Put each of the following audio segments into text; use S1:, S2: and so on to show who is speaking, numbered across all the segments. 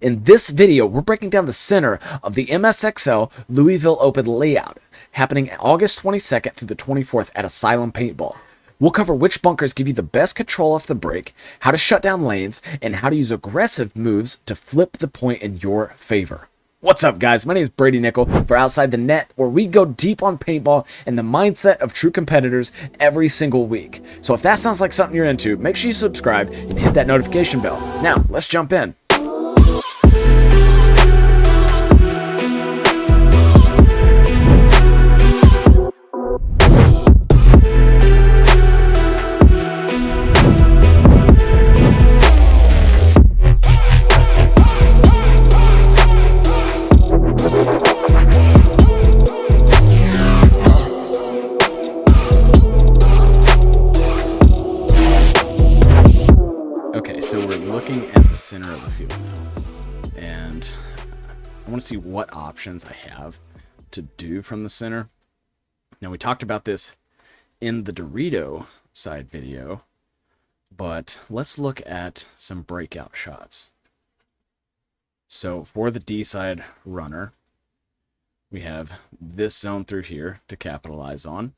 S1: In this video, we're breaking down the center of the MSXL Louisville Open layout, happening August 22nd through the 24th at Asylum Paintball. We'll cover which bunkers give you the best control off the break, how to shut down lanes, and how to use aggressive moves to flip the point in your favor. What's up, guys? My name is Brady Nickel for Outside the Net, where we go deep on paintball and the mindset of true competitors every single week. So if that sounds like something you're into, make sure you subscribe and hit that notification bell. Now, let's jump in. Okay, so we're looking at the center of the field now, and I want to see what options I have to do from the center. Now, we talked about this in the Dorito side video, but let's look at some breakout shots. So for the D side runner, we have this zone through here to capitalize on.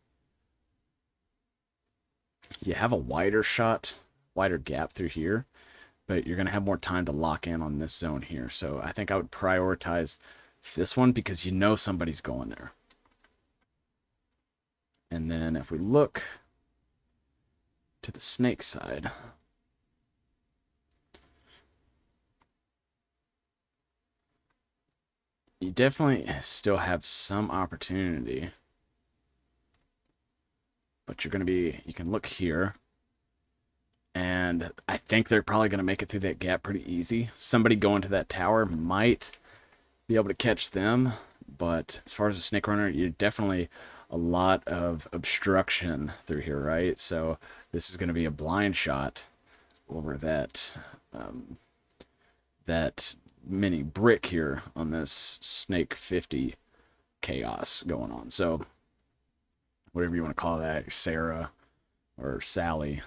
S1: You have a wider gap through here, but you're going to have more time to lock in on this zone here. So I think I would prioritize this one because you know somebody's going there. And then if we look to the snake side, you definitely still have some opportunity, but you can look here. And I think they're probably going to make it through that gap pretty easy. Somebody going to that tower might be able to catch them. But as far as a snake runner, you're definitely a lot of obstruction through here, right? So this is going to be a blind shot over that, that mini brick here on this Snake 50 chaos going on. So whatever you want to call that, Sarah or Sally.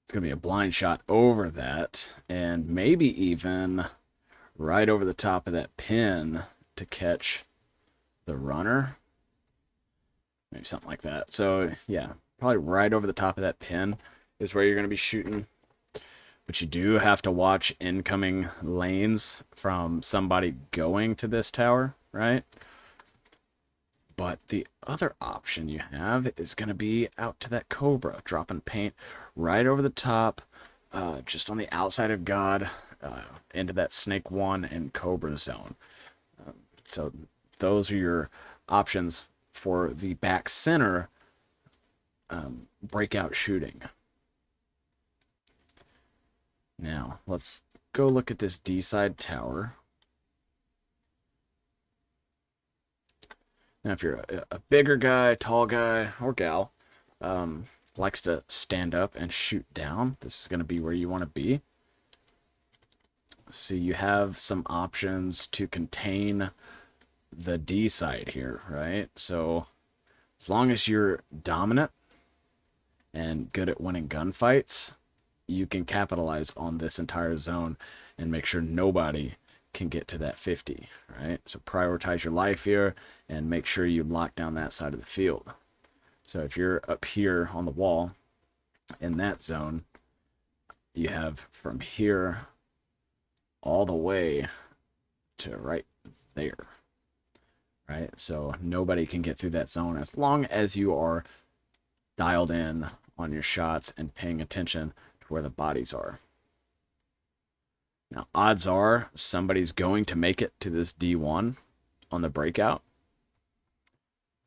S1: It's going to be a blind shot over that, and maybe even right over the top of that pin to catch the runner. Maybe something like that. So, yeah, probably right over the top of that pin is where you're going to be shooting. But you do have to watch incoming lanes from somebody going to this tower, right? But the other option you have is going to be out to that Cobra, dropping paint right over the top, just on the outside of God, into that Snake 1 and Cobra zone. So those are your options for the back center breakout shooting. Now, let's go look at this D-side tower. Now, if you're a bigger guy, tall guy, or gal, likes to stand up and shoot down, this is going to be where you want to be. So you have some options to contain the D side here, right? So as long as you're dominant and good at winning gunfights, you can capitalize on this entire zone and make sure nobody can get to that 50, right? So prioritize your life here and make sure you lock down that side of the field. So if you're up here on the wall in that zone, you have from here all the way to right there, right? So nobody can get through that zone as long as you are dialed in on your shots and paying attention to where the bodies are. Now, odds are somebody's going to make it to this D1 on the breakout.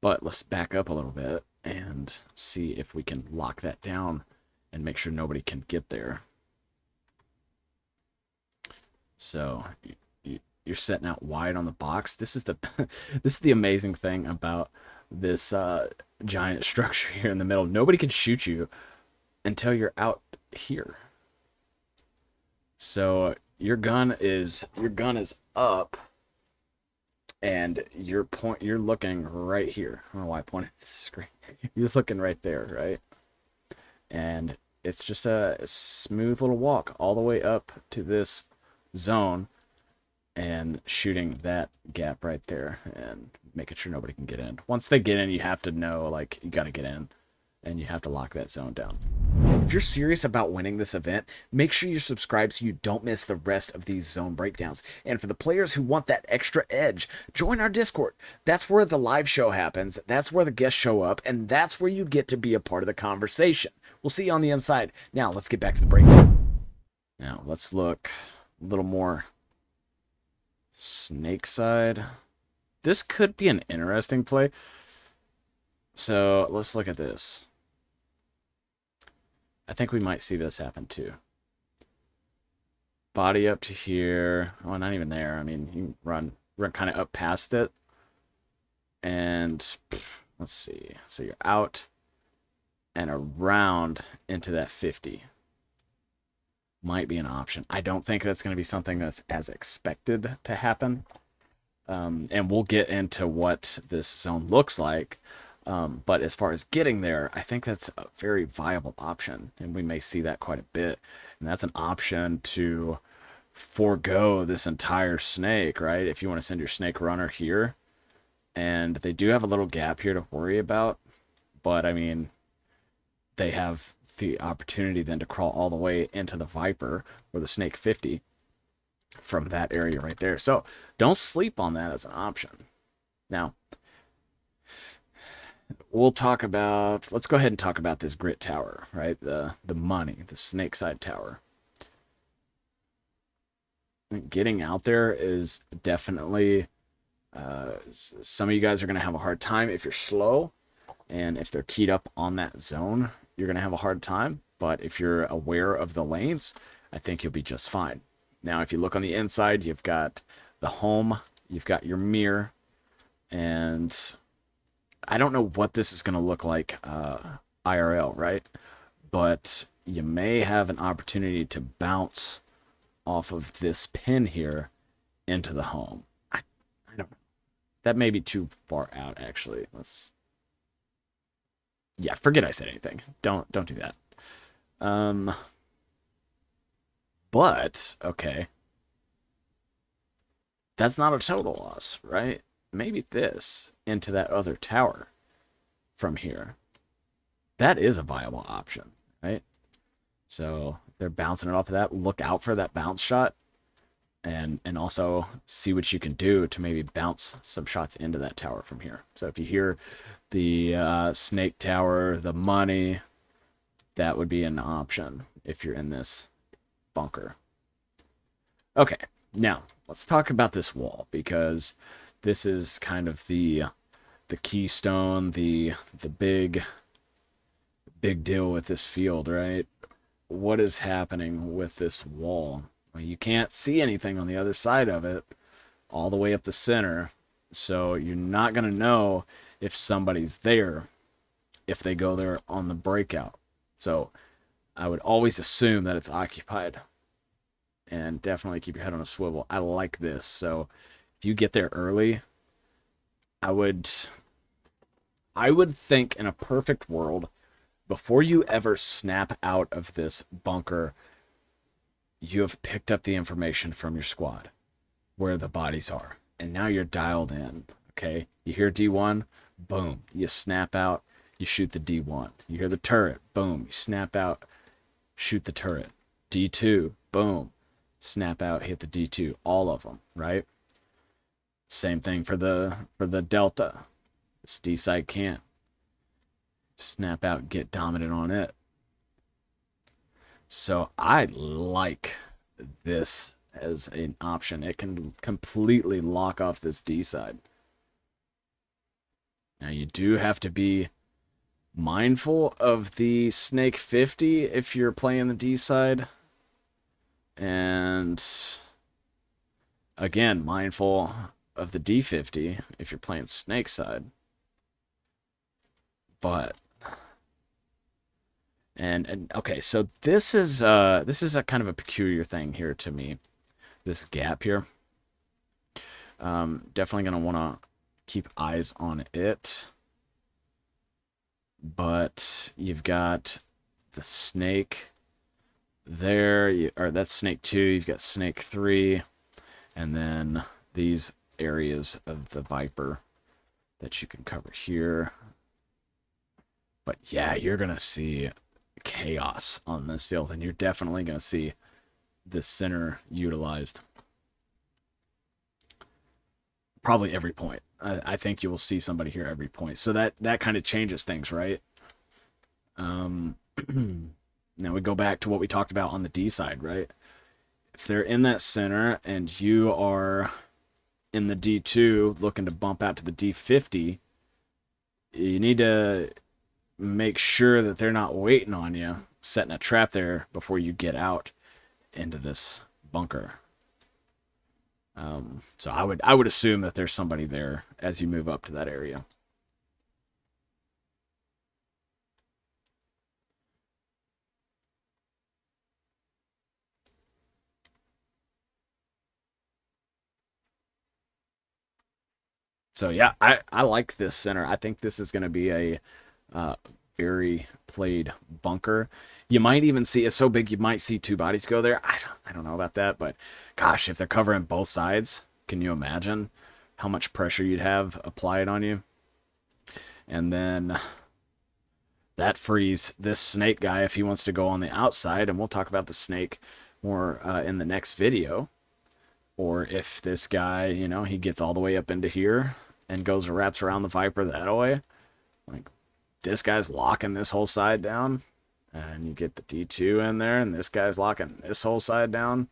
S1: But let's back up a little bit and see if we can lock that down and make sure nobody can get there. So you're setting out wide on the box. This is the amazing thing about this giant structure here in the middle. Nobody can shoot you until you're out here. So your gun is up, and you're looking right here. I don't know why I pointed at the screen. You're looking right there, right? And it's just a smooth little walk all the way up to this zone and shooting that gap right there and making sure nobody can get in. Once they get in, you have to know, like, you got to get in and you have to lock that zone down. If you're serious about winning this event, make sure you subscribe so you don't miss the rest of these zone breakdowns. And for the players who want that extra edge, join our Discord. That's where the live show happens, that's where the guests show up, and that's where you get to be a part of the conversation. We'll see you on the inside. Now, let's get back to the breakdown. Now, let's look a little more snake side. This could be an interesting play. So, let's look at this. I think we might see this happen too. Body up to here. Oh, not even there. I mean, you run kind of up past it. And let's see. So you're out and around into that 50. Might be an option. I don't think that's going to be something that's as expected to happen. And we'll get into what this zone looks like. But as far as getting there, I think that's a very viable option, and we may see that quite a bit. And that's an option to forego this entire snake, right? If you want to send your snake runner here, and they do have a little gap here to worry about, but I mean, they have the opportunity then to crawl all the way into the Viper or the Snake 50 from that area right there. So don't sleep on that as an option. Now, we'll talk about, let's go ahead and talk about this grit tower, right? The money, the snake side tower. Getting out there is definitely, some of you guys are going to have a hard time if you're slow, and if they're keyed up on that zone, you're going to have a hard time. But if you're aware of the lanes, I think you'll be just fine. Now, if you look on the inside, you've got the home, you've got your mirror, and I don't know what this is going to look like IRL, right? But you may have an opportunity to bounce off of this pin here into the home. I don't know. That may be too far out, actually. Yeah, forget I said anything. Don't do that. But, okay. That's not a total loss, right? Maybe this into that other tower from here. That is a viable option, right? So they're bouncing it off of that. Look out for that bounce shot, and also see what you can do to maybe bounce some shots into that tower from here. So if you hear the snake tower, the money, that would be an option if you're in this bunker. Okay, now let's talk about this wall, because this is kind of the keystone, the big deal with this field, right? What is happening with this wall? Well, you can't see anything on the other side of it all the way up the center, so you're not going to know if somebody's there if they go there on the breakout. So I would always assume that it's occupied, and definitely keep your head on a swivel. I like this. So if you get there early, I would think in a perfect world, before you ever snap out of this bunker, you have picked up the information from your squad where the bodies are, and now you're dialed in. Okay, you hear D1, boom, you snap out, you shoot the D1. You hear the turret, boom, you snap out, shoot the turret. D2, boom, snap out, hit the D2. All of them, right? Same thing for the Delta. This D side can't. Snap out, get dominant on it. So I like this as an option. It can completely lock off this D side. Now you do have to be mindful of the Snake 50 if you're playing the D side. And again, mindful of the D50 if you're playing Snake side. But and okay, so this is a kind of a peculiar thing here to me. This gap here. Definitely gonna want to keep eyes on it. But you've got the snake there, or that's snake 2. You've got snake 3, and then these areas of the viper that you can cover here. But yeah, you're gonna see chaos on this field, and you're definitely gonna see this center utilized probably every point. I think you will see somebody here every point, so that kind of changes things, right? Now we go back to what we talked about on the D side, right? If they're in that center and you are in the D2 looking to bump out to the D50, you need to make sure that they're not waiting on you, setting a trap there before you get out into this bunker. So I would assume that there's somebody there as you move up to that area. So yeah, I like this center. I think this is going to be a very played bunker. You might even see, it's so big you might see 2 bodies go there. I don't know about that, but gosh, if they're covering both sides, can you imagine how much pressure you'd have applied on you? And then that frees this snake guy if he wants to go on the outside, and we'll talk about the snake more in the next video. Or if this guy, you know, he gets all the way up into here and goes and wraps around the viper that way, like this guy's locking this whole side down, and you get the D2 in there, and this guy's locking this whole side down.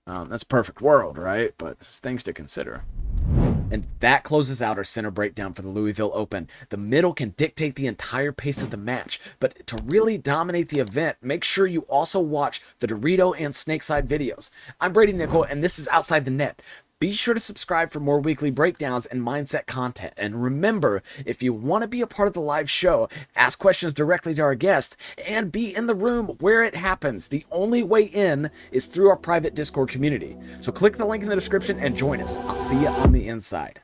S1: That's a perfect world, right? But there's things to consider. And that closes out our center breakdown for the Louisville Open. The middle can dictate the entire pace of the match, but to really dominate the event, make sure you also watch the Dorito and Snakeside videos. I'm Brady Nickel, and this is Outside the Net. Be sure to subscribe for more weekly breakdowns and mindset content. And remember, if you want to be a part of the live show, ask questions directly to our guests, and be in the room where it happens. The only way in is through our private Discord community. So click the link in the description and join us. I'll see you on the inside.